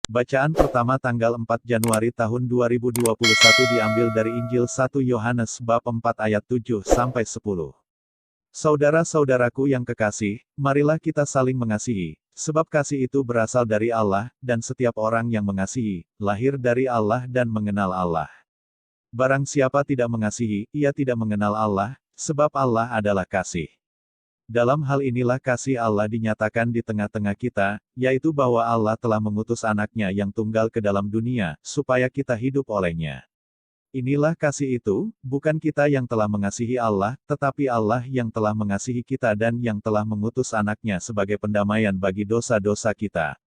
Bacaan pertama tanggal 4 Januari tahun 2021 diambil dari Injil 1 Yohanes bab 4 ayat 7-10. Saudara-saudaraku yang kekasih, marilah kita saling mengasihi, sebab kasih itu berasal dari Allah, dan setiap orang yang mengasihi, lahir dari Allah dan mengenal Allah. Barang siapa tidak mengasihi, ia tidak mengenal Allah, sebab Allah adalah kasih. Dalam hal inilah kasih Allah dinyatakan di tengah-tengah kita, yaitu bahwa Allah telah mengutus anaknya yang tunggal ke dalam dunia, supaya kita hidup olehnya. Inilah kasih itu, bukan kita yang telah mengasihi Allah, tetapi Allah yang telah mengasihi kita dan yang telah mengutus anaknya sebagai pendamaian bagi dosa-dosa kita.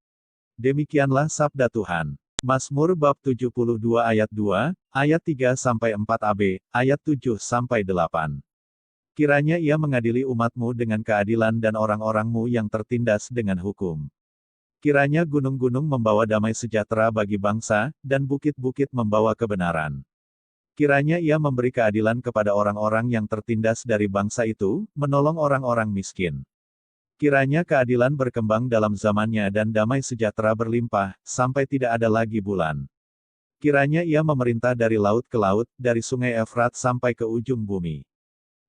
Demikianlah sabda Tuhan. Mazmur bab 72 ayat 2, ayat 3-4ab, ayat 7-8. Kiranya ia mengadili umatmu dengan keadilan dan orang-orangmu yang tertindas dengan hukum. Kiranya gunung-gunung membawa damai sejahtera bagi bangsa, dan bukit-bukit membawa kebenaran. Kiranya ia memberi keadilan kepada orang-orang yang tertindas dari bangsa itu, menolong orang-orang miskin. Kiranya keadilan berkembang dalam zamannya dan damai sejahtera berlimpah, sampai tidak ada lagi bulan. Kiranya ia memerintah dari laut ke laut, dari sungai Efrat sampai ke ujung bumi.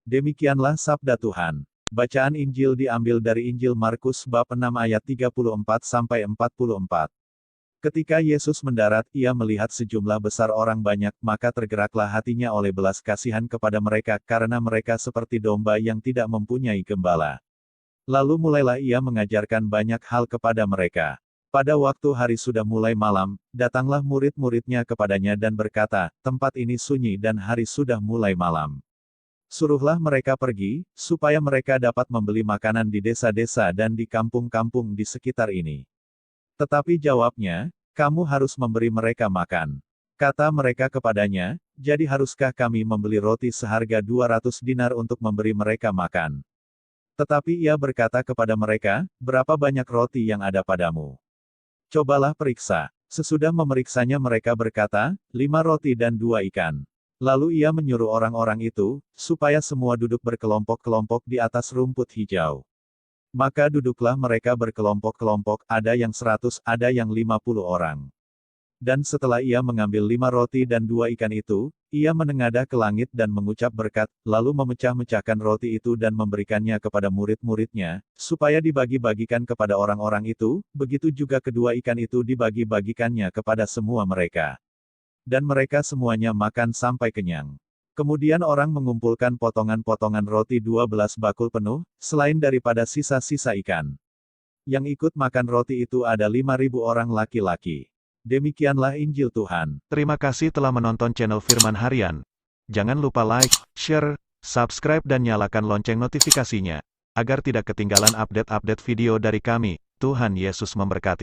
Demikianlah sabda Tuhan. Bacaan Injil diambil dari Injil Markus bab 6 ayat 34-44. Ketika Yesus mendarat, ia melihat sejumlah besar orang banyak, maka tergeraklah hatinya oleh belas kasihan kepada mereka, karena mereka seperti domba yang tidak mempunyai gembala. Lalu mulailah ia mengajarkan banyak hal kepada mereka. Pada waktu hari sudah mulai malam, datanglah murid-muridnya kepadanya dan berkata, "Tempat ini sunyi dan hari sudah mulai malam. Suruhlah mereka pergi, supaya mereka dapat membeli makanan di desa-desa dan di kampung-kampung di sekitar ini." Tetapi jawabnya, "Kamu harus memberi mereka makan." Kata mereka kepadanya, "Jadi haruskah kami membeli roti seharga 200 dinar untuk memberi mereka makan?" Tetapi ia berkata kepada mereka, "Berapa banyak roti yang ada padamu? Cobalah periksa." Sesudah memeriksanya mereka berkata, 5 roti dan 2 ikan. Lalu ia menyuruh orang-orang itu, supaya semua duduk berkelompok-kelompok di atas rumput hijau. Maka duduklah mereka berkelompok-kelompok, ada yang 100, ada yang 50 orang. Dan setelah ia mengambil 5 roti dan 2 ikan itu, ia menengadah ke langit dan mengucap berkat, lalu memecah-mecahkan roti itu dan memberikannya kepada murid-muridnya, supaya dibagi-bagikan kepada orang-orang itu, begitu juga kedua ikan itu dibagi-bagikannya kepada semua mereka. Dan mereka semuanya makan sampai kenyang. Kemudian orang mengumpulkan potongan-potongan roti 12 bakul penuh, selain daripada sisa-sisa ikan. Yang ikut makan roti itu ada 5.000 orang laki-laki. Demikianlah Injil Tuhan. Terima kasih telah menonton channel Firman Harian. Jangan lupa like, share, subscribe dan nyalakan lonceng notifikasinya, agar tidak ketinggalan update-update video dari kami. Tuhan Yesus memberkati.